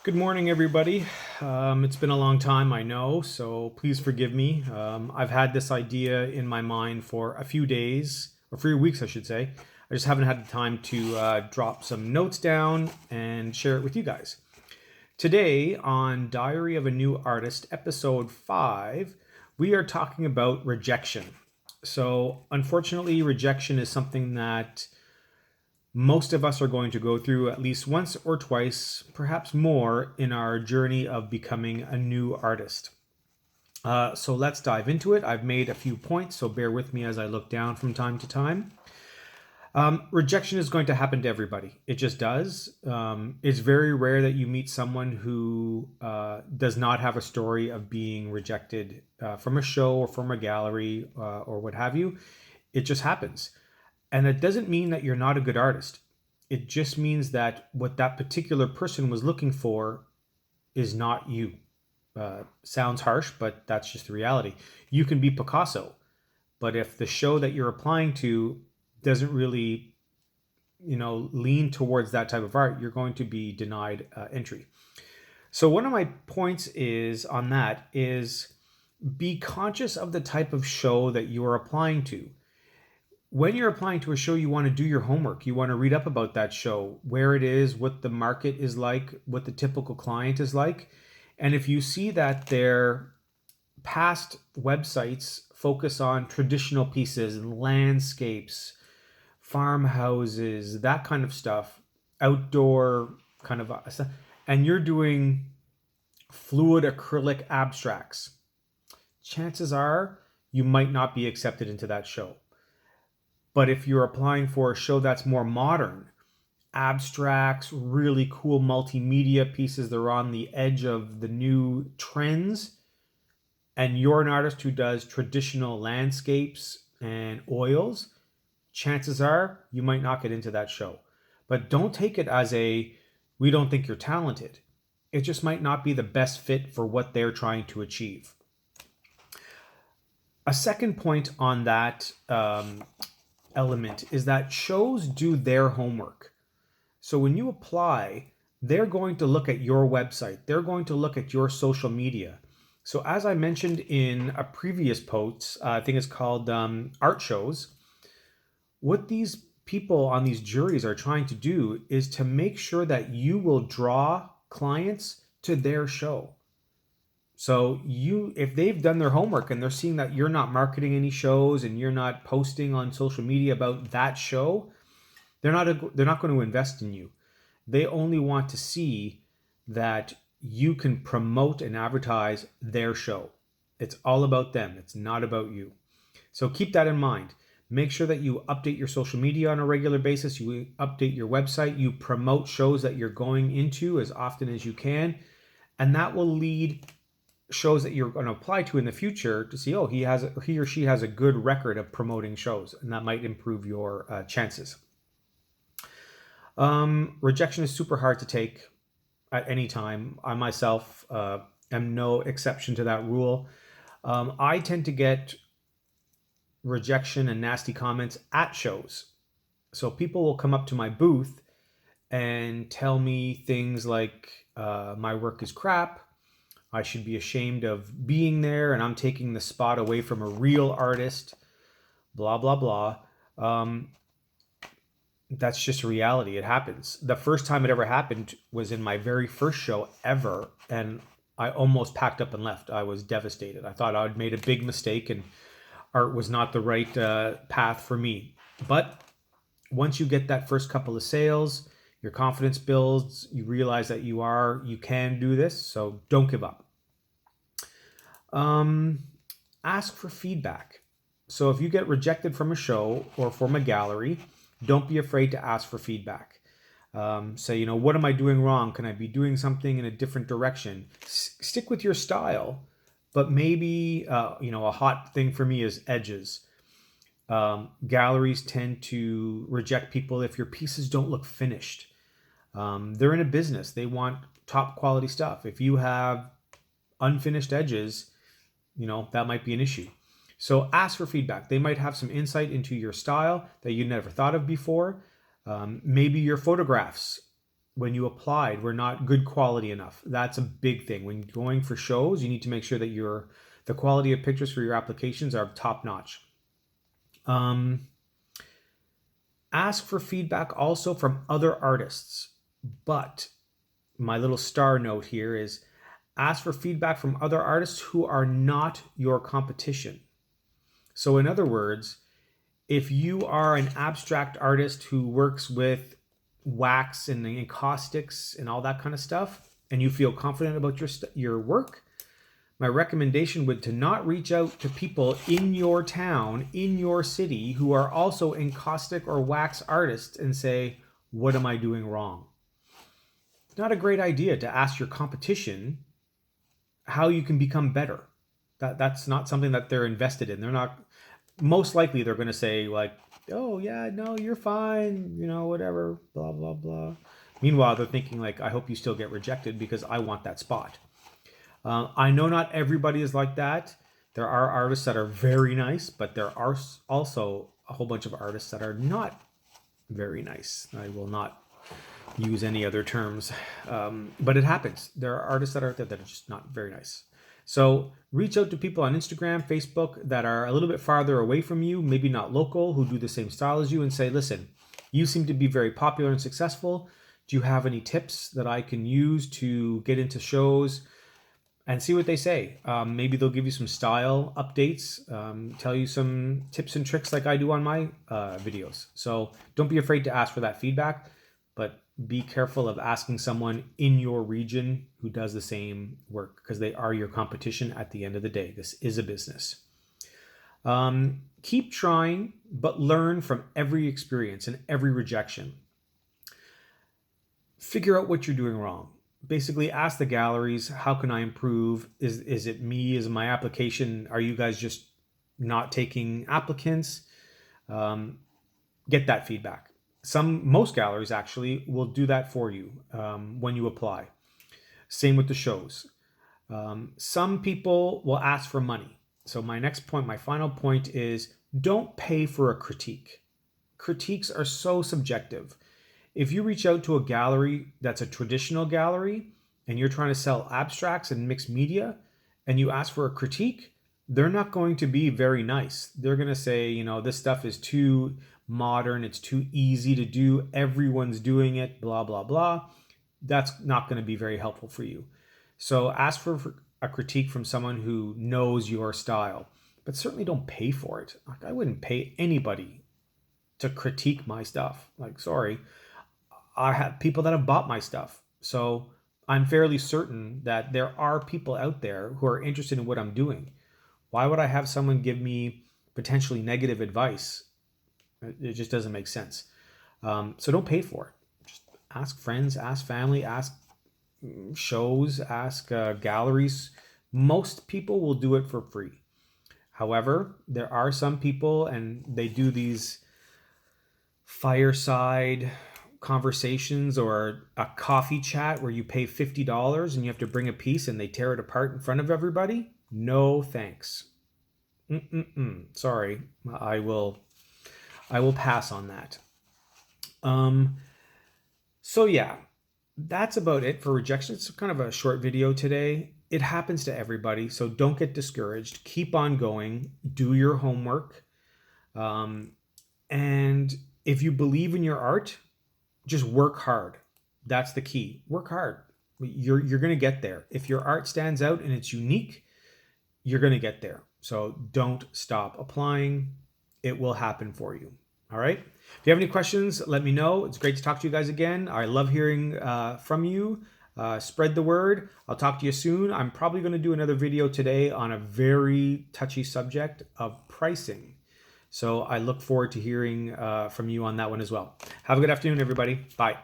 Good morning, everybody. It's been a long time, I know, so please forgive me. I've had this idea in my mind for a few days, or 3 weeks, I should say. I just haven't had the time to drop some notes down and share it with you guys. Today, on Diary of a New Artist, episode 5, we are talking about rejection. So, unfortunately, rejection is something that most of us are going to go through at least once or twice, perhaps more, in our journey of becoming a new artist. So let's dive into it. I've made a few points, so bear with me as I look down from time to time. Rejection is going to happen to everybody. It just does. It's very rare that you meet someone who does not have a story of being rejected from a show or from a gallery or what have you. It just happens. And that doesn't mean that you're not a good artist. It just means that what that particular person was looking for is not you. Sounds harsh, but that's just the reality. You can be Picasso, but if the show that you're applying to doesn't really, lean towards that type of art, you're going to be denied entry. So one of my points is on that is be conscious of the type of show that you are applying to. When you're applying to a show, you want to do your homework. You want to read up about that show, where it is, what the market is like, what the typical client is like. And if you see that their past websites focus on traditional pieces and landscapes, farmhouses, that kind of stuff, outdoor kind of stuff, and you're doing fluid acrylic abstracts, chances are you might not be accepted into that show. But if you're applying for a show that's more modern, abstracts, really cool multimedia pieces that are on the edge of the new trends, and you're an artist who does traditional landscapes and oils, chances are you might not get into that show. But don't take it as we don't think you're talented. It just might not be the best fit for what they're trying to achieve. A second point on that element is that shows do their homework. So when you apply, they're going to look at your website. They're going to look at your social media. So as I mentioned in a previous post, I think it's called Art Shows, what these people on these juries are trying to do is to make sure that you will draw clients to their show. So if they've done their homework and they're seeing that you're not marketing any shows and you're not posting on social media about that show, they're not going to invest in you. They only want to see that you can promote and advertise their show. It's all about them. It's not about you. So keep that in mind. Make sure that you update your social media on a regular basis. You update your website. You promote shows that you're going into as often as you can. And that will lead shows that you're going to apply to in the future to see, he or she has a good record of promoting shows, and that might improve your chances. Rejection is super hard to take at any time. I myself am no exception to that rule. I tend to get rejection and nasty comments at shows. So people will come up to my booth and tell me things like my work is crap, I should be ashamed of being there, and I'm taking the spot away from a real artist, blah, blah, blah. That's just reality. It happens. The first time it ever happened was in my very first show ever, and I almost packed up and left. I was devastated. I thought I'd made a big mistake and art was not the right path for me. But once you get that first couple of sales, your confidence builds, you realize that you can do this, so don't give up. Ask for feedback. So if you get rejected from a show or from a gallery, don't be afraid to ask for feedback. Say, what am I doing wrong? Can I be doing something in a different direction? Stick with your style, but maybe, a hot thing for me is edges. Galleries tend to reject people if your pieces don't look finished. They're in a business. They want top quality stuff. If you have unfinished edges, that might be an issue. So ask for feedback. They might have some insight into your style that you never thought of before. Maybe your photographs when you applied were not good quality enough. That's a big thing. When going for shows, you need to make sure that the quality of pictures for your applications are top notch. Ask for feedback also from other artists, but my little star note here is ask for feedback from other artists who are not your competition. So in other words, if you are an abstract artist who works with wax and encaustics and all that kind of stuff, and you feel confident about your work, my recommendation would to not reach out to people in your town, in your city, who are also encaustic or wax artists and say, what am I doing wrong? It's not a great idea to ask your competition how you can become better. That's not something that they're invested in. They're not, most likely they're going to say like, oh yeah, no, you're fine, whatever, blah, blah, blah. Meanwhile, they're thinking like, I hope you still get rejected because I want that spot. I know not everybody is like that. There are artists that are very nice, but there are also a whole bunch of artists that are not very nice. I will not use any other terms, but it happens. There are artists that are out there that are just not very nice. So reach out to people on Instagram, Facebook that are a little bit farther away from you, maybe not local, who do the same style as you, and say, listen, you seem to be very popular and successful. Do you have any tips that I can use to get into shows? And see what they say. Maybe they'll give you some style updates, tell you some tips and tricks like I do on my videos. So don't be afraid to ask for that feedback, but be careful of asking someone in your region who does the same work, because they are your competition at the end of the day. This is a business. Keep trying, but learn from every experience and every rejection. Figure out what you're doing wrong. Basically ask the galleries, how can I improve? Is it me? Is my application? Are you guys just not taking applicants? Get that feedback. Most galleries actually will do that for you when you apply. Same with the shows. Some people will ask for money. So my final point is don't pay for a critique. Critiques are so subjective. If you reach out to a gallery that's a traditional gallery and you're trying to sell abstracts and mixed media and you ask for a critique, they're not going to be very nice. They're going to say, this stuff is too modern, it's too easy to do, everyone's doing it, blah, blah, blah. That's not going to be very helpful for you. So ask for a critique from someone who knows your style, but certainly don't pay for it. Like, I wouldn't pay anybody to critique my stuff. Like, sorry. I have people that have bought my stuff. So I'm fairly certain that there are people out there who are interested in what I'm doing. Why would I have someone give me potentially negative advice? It just doesn't make sense. So don't pay for it. Just ask friends, ask family, ask shows, ask galleries. Most people will do it for free. However, there are some people, and they do these fireside conversations or a coffee chat where you pay $50 and you have to bring a piece and they tear it apart in front of everybody. No thanks. Sorry, I will pass on that. So yeah, that's about it for rejection. It's kind of a short video today. It happens to everybody, so don't get discouraged. Keep on going. Do your homework. And if you believe in your art, just work hard. That's the key. Work hard. You're going to get there. If your art stands out and it's unique, you're going to get there. So don't stop applying. It will happen for you. All right. If you have any questions, let me know. It's great to talk to you guys again. I love hearing from you. Spread the word. I'll talk to you soon. I'm probably going to do another video today on a very touchy subject of pricing. So I look forward to hearing from you on that one as well. Have a good afternoon, everybody. Bye.